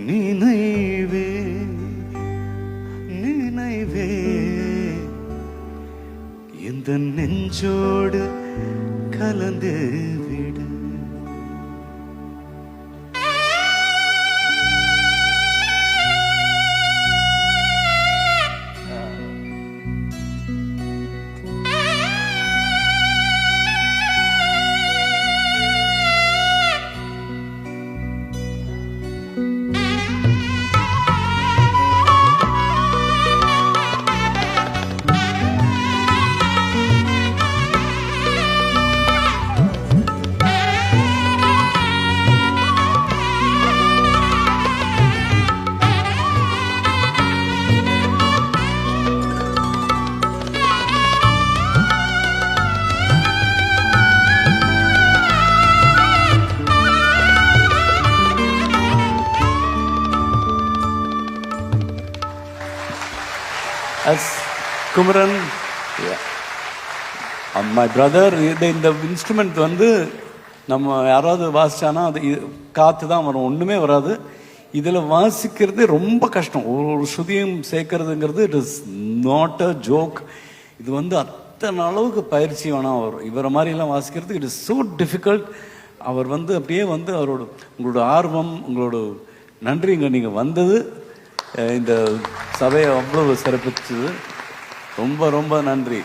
நினைவே நினைவே இந்த நெஞ்சோடு கலந்து விடு. As Kumaran, my brother, இந்த இன்ஸ்ட்ருமெண்ட் வந்து நம்ம யாராவது வாசிச்சானா அது காற்று தான் வரும், ஒன்றுமே வராது. இதில் வாசிக்கிறது ரொம்ப கஷ்டம். ஒரு ஸ்ருதியும் சேர்க்கறதுங்கிறது it is not a joke. இது வந்து அத்தனை அளவுக்கு பயிற்சி வேணாம் வரும். இவரை மாதிரிலாம் வாசிக்கிறதுக்கு இட் இஸ் ஸோ டிஃபிகல்ட். அவர் வந்து அப்படியே வந்து உங்களோட ஆர்வம், உங்களோட நன்றிங்க, நீங்கள் வந்தது இந்த சபையை அவ்வளவு சிறப்பிச்சது. ரொம்ப ரொம்ப நன்றி.